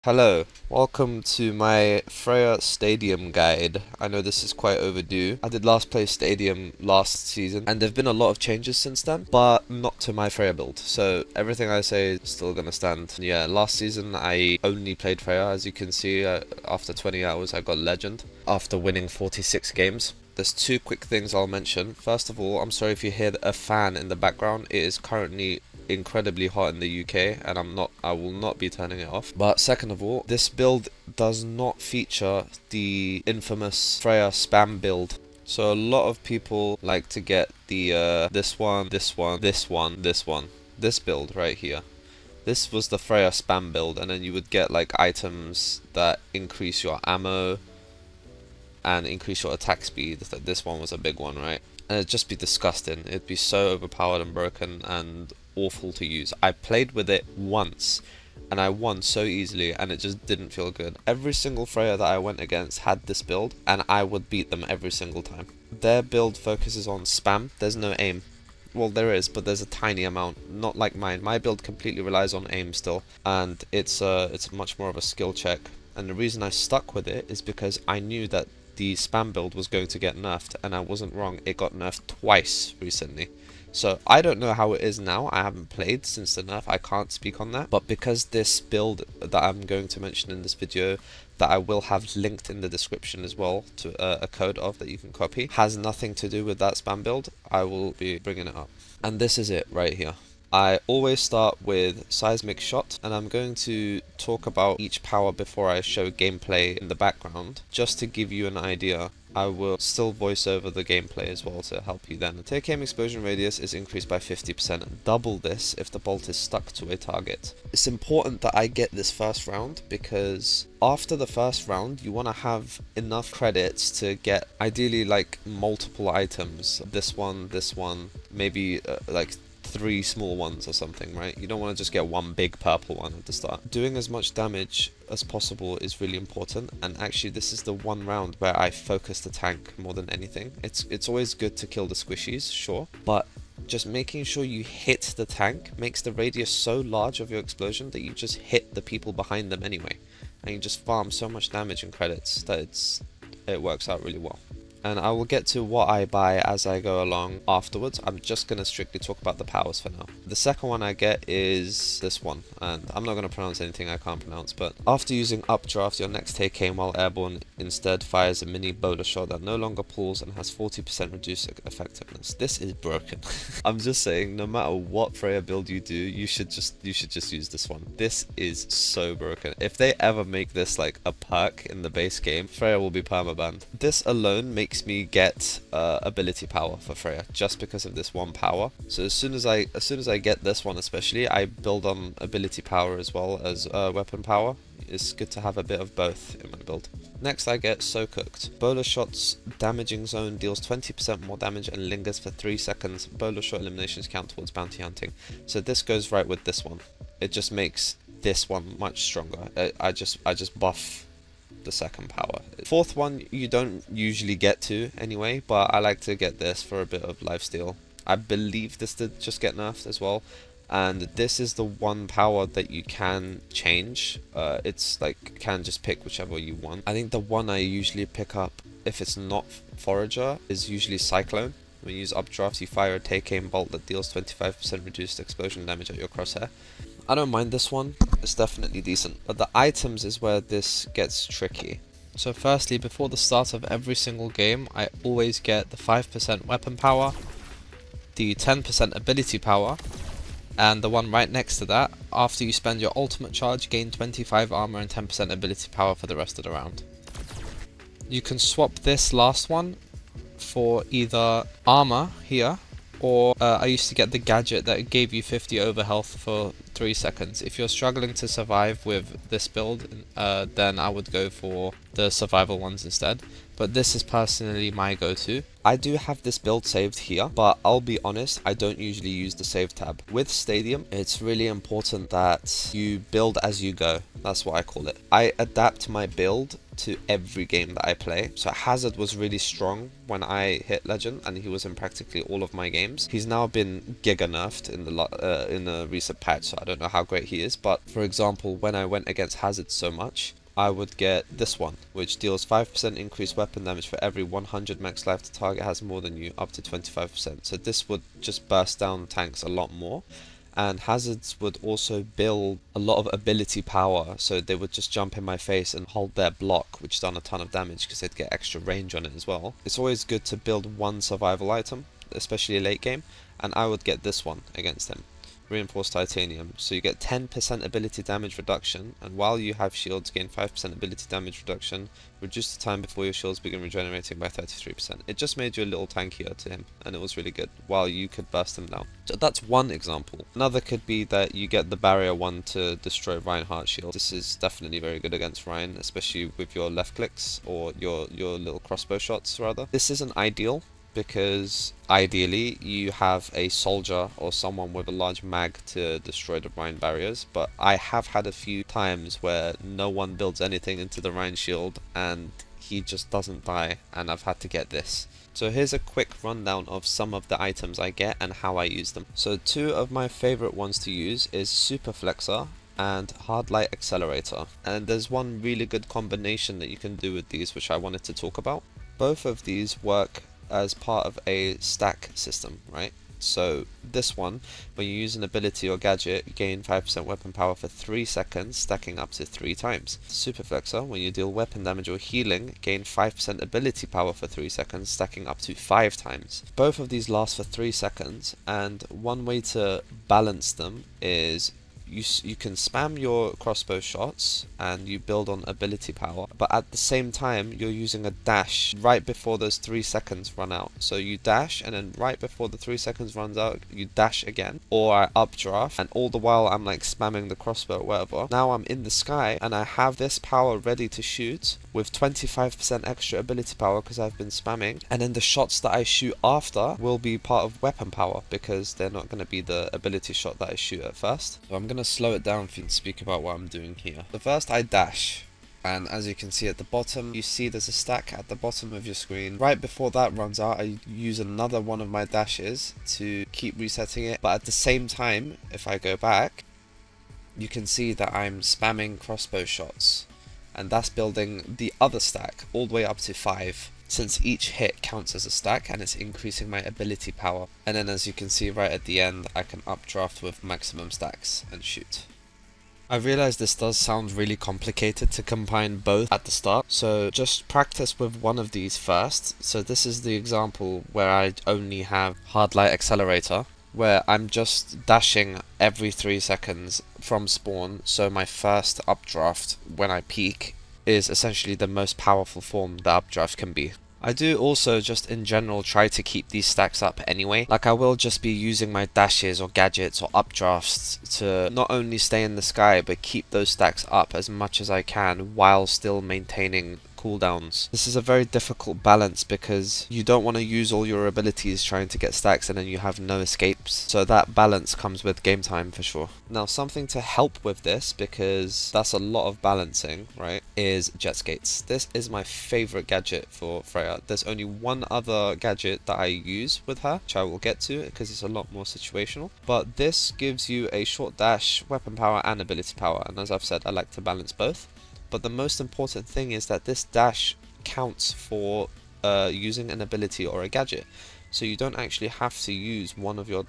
Hello, welcome to my Freja Stadium guide. I know this is quite overdue. I did last play Stadium last season, and there've been a lot of changes since then, but not to my Freja build. So everything I say is still gonna stand. Yeah, last season I only played Freja, as you can see. After 20 hours, I got Legend after winning 46 games. There's two quick things I'll mention. First of all, I'm sorry if you hear a fan in the background. It is currently incredibly hot in the UK, and I will not be turning it off. But second of all, this build does not feature the infamous Freya spam build. So a lot of people like to get the this build right here. This was the Freya spam build, and then you would get like items that increase your ammo and increase your attack speed. This one was a big one, right? And it'd just be disgusting. It'd be so overpowered and broken and awful to use. I played with it once and I won so easily, and it just didn't feel good. Every single Freya that I went against had this build, and I would beat them every single time. Their build focuses on spam. There's no aim. Well, there is, but there's a tiny amount. Not like mine. My build completely relies on aim still, and it's much more of a skill check. And the reason I stuck with it is because I knew that the spam build was going to get nerfed, and I wasn't wrong. It got nerfed twice recently. So I don't know how it is now. I haven't played since the nerf. I can't speak on that. But because this build that I'm going to mention in this video, that I will have linked in the description as well to a code of that you can copy, has nothing to do with that spam build, I will be bringing it up. And this is it right here. I always start with seismic shot, and I'm going to talk about each power before I show gameplay in the background, just to give you an idea. I will still voice over the gameplay as well to help you then. The take aim explosion radius is increased by 50%, double this if the bolt is stuck to a target. It's important that I get this first round, because after the first round you want to have enough credits to get ideally like multiple items. This one, maybe like 3 small ones or something, right? You don't want to just get one big purple one at the start. Doing as much damage as possible is really important, and actually this is the one round where I focus the tank more than anything. It's always good to kill the squishies, sure, but just making sure you hit the tank makes the radius so large of your explosion that you just hit the people behind them anyway, and you just farm so much damage and credits that it works out really well. And I will get to what I buy as I go along afterwards. I'm just going to strictly talk about the powers for now. The second one I get is this one, and I'm not going to pronounce anything I can't pronounce, but after using updraft, your next take aim while airborne instead fires a mini bowler shot that no longer pulls and has 40% reduced effectiveness. This is broken. I'm just saying, no matter what Freya build you do, you should just use this one. This is so broken. If they ever make this like a perk in the base game, Freya will be permabanned. This alone makes me get ability power for Freya just because of this one power. So as soon as I get this one, especially, I build on ability power as well as weapon power. It's good to have a bit of both in my build. Next I get So Cooked. Bowler Shot's damaging zone deals 20% more damage and lingers for 3 seconds. Bowler Shot eliminations count towards bounty hunting. So this goes right with this one. It just makes this one much stronger. I just buff the second power. Fourth one you don't usually get to anyway, but I like to get this for a bit of lifesteal. I believe this did just get nerfed as well, and this is the one power that you can change. It's like, can just pick whichever you want. I think the one I usually pick up if it's not Forager is usually Cyclone. When you use updraft, you fire a take aim bolt that deals 25% reduced explosion damage at your crosshair. I don't mind this one, it's definitely decent, but the items is where this gets tricky. So firstly, before the start of every single game, I always get the 5% weapon power, the 10% ability power, and the one right next to that, after you spend your ultimate charge, gain 25 armor and 10% ability power for the rest of the round. You can swap this last one for either armor here, or I used to get the gadget that gave you 50 over health for 3 seconds. If you're struggling to survive with this build, then I would go for the survival ones instead. But this is personally my go-to. I do have this build saved here, but I'll be honest, I don't usually use the save tab. With Stadium, it's really important that you build as you go. That's what I call it. I adapt my build to every game that I play. So Hazard was really strong when I hit Legend, and he was in practically all of my games. He's now been giga nerfed in the recent patch, so I don't know how great he is. But for example, when I went against Hazard so much, I would get this one, which deals 5% increased weapon damage for every 100 max life the target has more than you, up to 25%. So this would just burst down tanks a lot more. And Hazards would also build a lot of ability power, so they would just jump in my face and hold their block, which done a ton of damage because they'd get extra range on it as well. It's always good to build one survival item, especially late game, and I would get this one against him. Reinforced titanium, so you get 10% ability damage reduction, and while you have shields, gain 5% ability damage reduction, reduce the time before your shields begin regenerating by 33%. It just made you a little tankier to him, and it was really good, while you could burst him down. So that's one example. Another could be that you get the barrier one to destroy Reinhardt's shield. This is definitely very good against Rein, especially with your left clicks, or your little crossbow shots rather. This isn't ideal, because ideally you have a soldier or someone with a large mag to destroy the Rhine barriers, but I have had a few times where no one builds anything into the Rhine shield and he just doesn't die, and I've had to get this. So here's a quick rundown of some of the items I get and how I use them. So two of my favorite ones to use is Super Flexor and Hard Light Accelerator, and there's one really good combination that you can do with these which I wanted to talk about. Both of these work as part of a stack system, right? So this one, when you use an ability or gadget, you gain 5% weapon power for 3 seconds, stacking up to 3 times. Super Flexor, when you deal weapon damage or healing, gain 5% ability power for 3 seconds, stacking up to 5 times. Both of these last for 3 seconds, and one way to balance them is you can spam your crossbow shots and you build on ability power, but at the same time you're using a dash right before those 3 seconds run out. So you dash, and then right before the 3 seconds runs out you dash again, or I updraft, and all the while I'm like spamming the crossbow or whatever. Now I'm in the sky and I have this power ready to shoot with 25% extra ability power because I've been spamming, and then the shots that I shoot after will be part of weapon power because they're not going to be the ability shot that I shoot at first. So I'm going to slow it down for you to speak about what I'm doing here. So first I dash, and as you can see at the bottom, you see there's a stack at the bottom of your screen. Right before that runs out, I use another one of my dashes to keep resetting it, but at the same time, if I go back, you can see that I'm spamming crossbow shots, and that's building the other stack all the way up to 5. Since each hit counts as a stack, and it's increasing my ability power. And then as you can see right at the end, I can updraft with maximum stacks and shoot. I realize this does sound really complicated to combine both at the start, so just practice with one of these first. So this is the example where I only have Hard Light Accelerator, where I'm just dashing every 3 seconds from spawn, so my first updraft when I peak is essentially the most powerful form the updraft can be. I do also just in general try to keep these stacks up anyway. Like I will just be using my dashes or gadgets or updrafts to not only stay in the sky but keep those stacks up as much as I can while still maintaining cooldowns. This is a very difficult balance because you don't want to use all your abilities trying to get stacks and then you have no escapes. So that balance comes with game time for sure. Now something to help with this, because that's a lot of balancing, right, is jet skates. This is my favorite gadget for Freya. There's only one other gadget that I use with her, which I will get to because it's a lot more situational. But this gives you a short dash, weapon power and ability power, and as I've said, I like to balance both. But the most important thing is that this dash counts for using an ability or a gadget. So you don't actually have to use one of your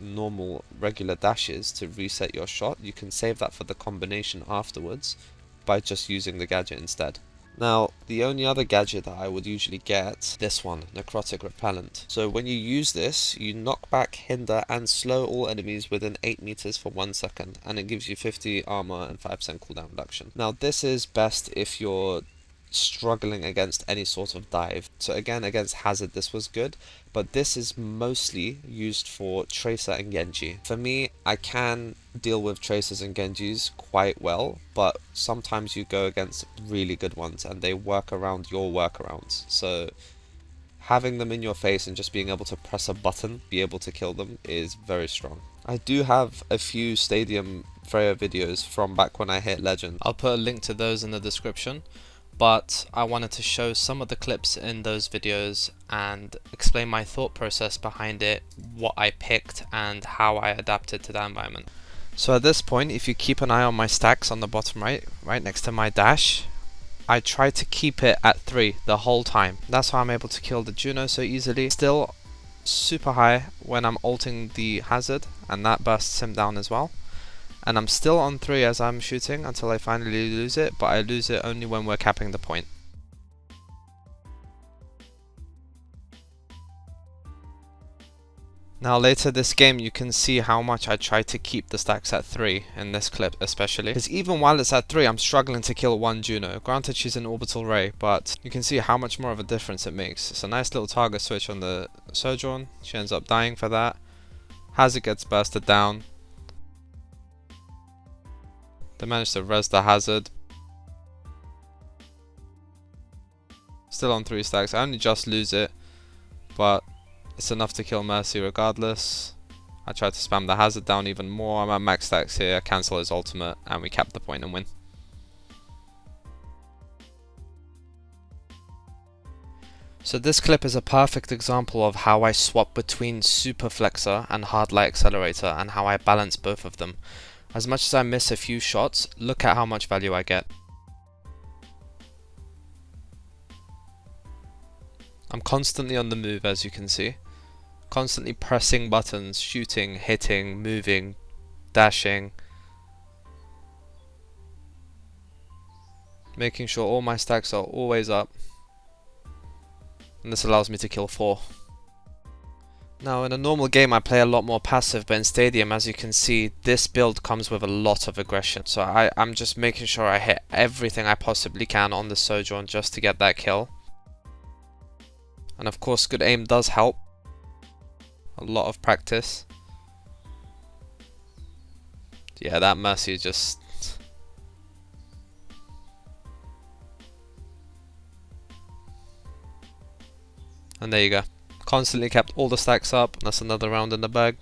normal regular dashes to reset your shot. You can save that for the combination afterwards by just using the gadget instead. Now, the only other gadget that I would usually get, this one, Necrotic Repellent. So when you use this, you knock back, hinder, and slow all enemies within 8 meters for 1 second, and it gives you 50 armor and 5% cooldown reduction. Now, this is best if you're struggling against any sort of dive. So again, against Hazard this was good, but this is mostly used for Tracer and Genji. For me, I can deal with Tracers and Genjis quite well, but sometimes you go against really good ones and they work around your workarounds. So having them in your face and just being able to press a button, be able to kill them, is very strong. I do have a few Stadium Freya videos from back when I hit Legend. I'll put a link to those in the description, but I wanted to show some of the clips in those videos and explain my thought process behind it, what I picked and how I adapted to that environment. So at this point, if you keep an eye on my stacks on the bottom right next to my dash, I try to keep it at 3 the whole time. That's how I'm able to kill the Juno so easily. Still super high when I'm ulting the Hazard, and that bursts him down as well. And I'm still on 3 as I'm shooting until I finally lose it, but I lose it only when we're capping the point. Now later this game you can see how much I try to keep the stacks at 3 in this clip especially. Because even while it's at 3 I'm struggling to kill one Juno. Granted she's an orbital ray, but you can see how much more of a difference it makes. It's a nice little target switch on the Sojourn. She ends up dying for that. Hazard gets bursted down. They managed to res the Hazard. Still on 3 stacks. I only just lose it, but it's enough to kill Mercy regardless. I try to spam the Hazard down even more. I'm at max stacks here, cancel his ultimate, and we cap the point and win. So this clip is a perfect example of how I swap between Super Flexor and Hard Light Accelerator and how I balance both of them. As much as I miss a few shots, look at how much value I get. I'm constantly on the move, as you can see. Constantly pressing buttons, shooting, hitting, moving, dashing. Making sure all my stacks are always up. And this allows me to kill 4. Now in a normal game I play a lot more passive, but in Stadium, as you can see, this build comes with a lot of aggression. So I'm just making sure I hit everything I possibly can on the Sojourn just to get that kill. And of course good aim does help. A lot of practice. Yeah, that Mercy just... And there you go. Constantly kept all the stacks up. That's another round in the bag.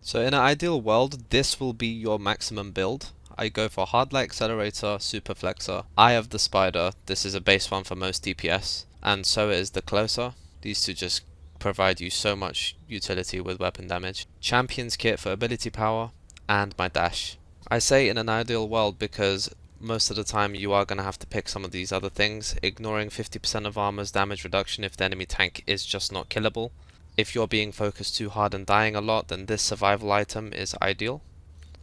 So in an ideal world, this will be your maximum build. I go for Hard Light Accelerator, Super Flexor, Eye of the Spider. This is a base one for most DPS. And so is the Closer. These two just provide you so much utility with weapon damage. Champion's Kit for ability power, and my dash. I say in an ideal world because most of the time you are going to have to pick some of these other things, ignoring 50% of armor's damage reduction if the enemy tank is just not killable. If you're being focused too hard and dying a lot, then this survival item is ideal.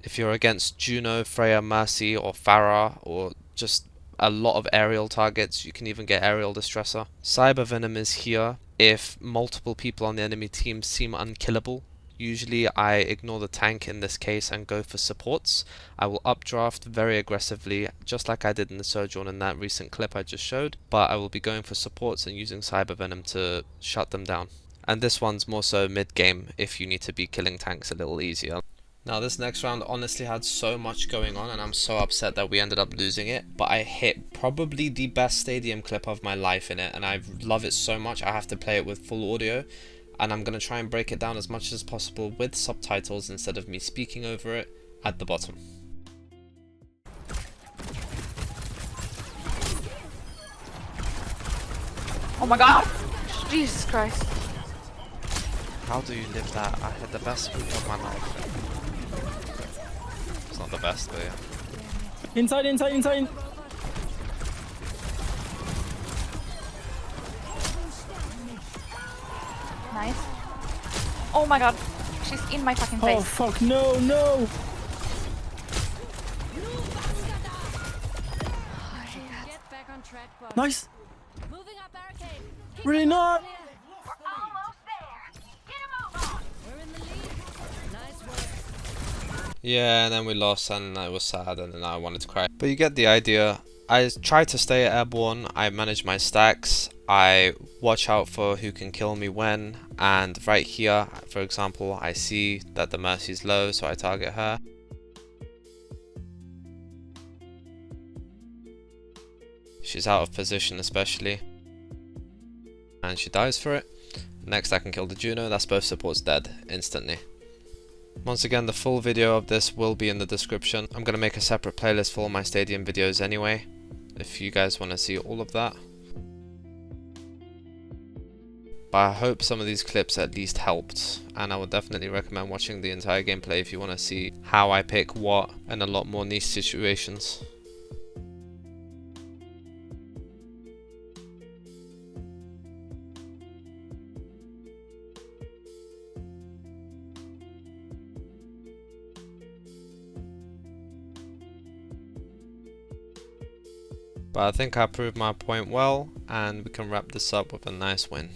If you're against Juno, Freya, Mercy or Pharah, or just a lot of aerial targets, you can even get Aerial Distressor. Cyber Venom is here if multiple people on the enemy team seem unkillable. Usually I ignore the tank in this case and go for supports. I will updraft very aggressively, just like I did in the Sojourn in that recent clip I just showed, but I will be going for supports and using Cyber Venom to shut them down. And this one's more so mid-game if you need to be killing tanks a little easier. Now this next round honestly had so much going on and I'm so upset that we ended up losing it, but I hit probably the best Stadium clip of my life in it and I love it so much I have to play it with full audio. And I'm going to try and break it down as much as possible with subtitles instead of me speaking over it at the bottom. Oh my god! Jesus Christ. How do you live that? I had the best week of my life. It's not the best, but yeah. Inside, inside, inside! Nice. Oh my god. She's in my fucking face. Oh fuck, no, no! Nice! Really not! We're almost there. Get a move on. We're in the lead. Nice work. Yeah, and then we lost and I was sad and then I wanted to cry. But you get the idea. I try to stay airborne, I manage my stacks, I watch out for who can kill me when, and right here, for example, I see that the Mercy's low, so I target her. She's out of position especially, and she dies for it. Next I can kill the Juno, that's both supports dead instantly. Once again, the full video of this will be in the description. I'm going to make a separate playlist for all my stadium videos anyway, if you guys want to see all of that. But I hope some of these clips at least helped, and I would definitely recommend watching the entire gameplay if you want to see how I pick what in a lot more niche situations. But I think I proved my point well, and we can wrap this up with a nice win.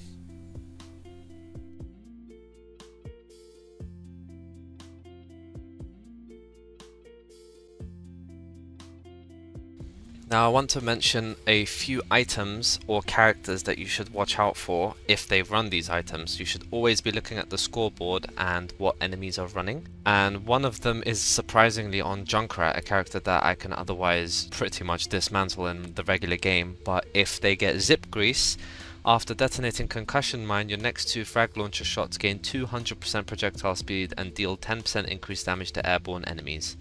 Now I want to mention a few items or characters that you should watch out for if they run these items. You should always be looking at the scoreboard and what enemies are running. And one of them is surprisingly on Junkrat, a character that I can otherwise pretty much dismantle in the regular game. But if they get Zip Grease, after detonating Concussion Mine, your next 2 frag launcher shots gain 200% projectile speed and deal 10% increased damage to airborne enemies.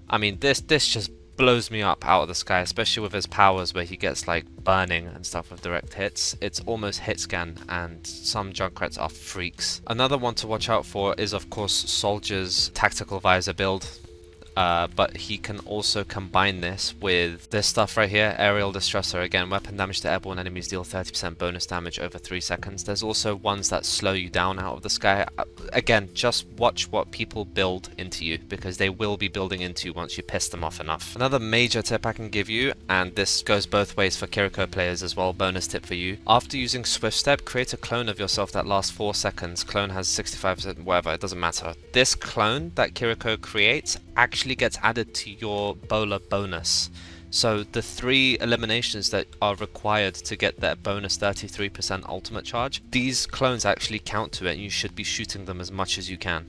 I mean, this just blows me up out of the sky, especially with his powers where he gets like burning and stuff with direct hits. It's almost hit scan, and some Junkrats are freaks. Another one to watch out for is of course Soldier's tactical visor build. But he can also combine this with this stuff right here, Aerial Distressor. Again, weapon damage to airborne enemies deal 30% bonus damage over 3 seconds. There's also ones that slow you down out of the sky. Again, just watch what people build into you, because they will be building into you once you piss them off enough. Another major tip I can give you, and this goes both ways for Kiriko players as well, bonus tip for you. After using Swift Step, create a clone of yourself that lasts 4 seconds. Clone has 65% whatever, it doesn't matter. This clone that Kiriko creates actually gets added to your bowler bonus. So the 3 eliminations that are required to get that bonus 33% ultimate charge, these clones actually count to it, and you should be shooting them as much as you can.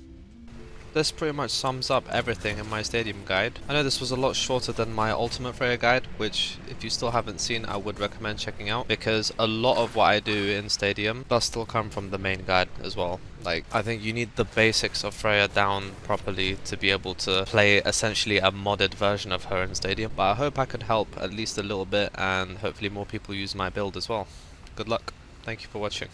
This pretty much sums up everything in my stadium guide. I know this was a lot shorter than my ultimate Freya guide, which if you still haven't seen, I would recommend checking out, because a lot of what I do in stadium does still come from the main guide as well. Like, I think you need the basics of Freya down properly to be able to play essentially a modded version of her in stadium. But I hope I could help at least a little bit, and hopefully more people use my build as well. Good luck. Thank you for watching.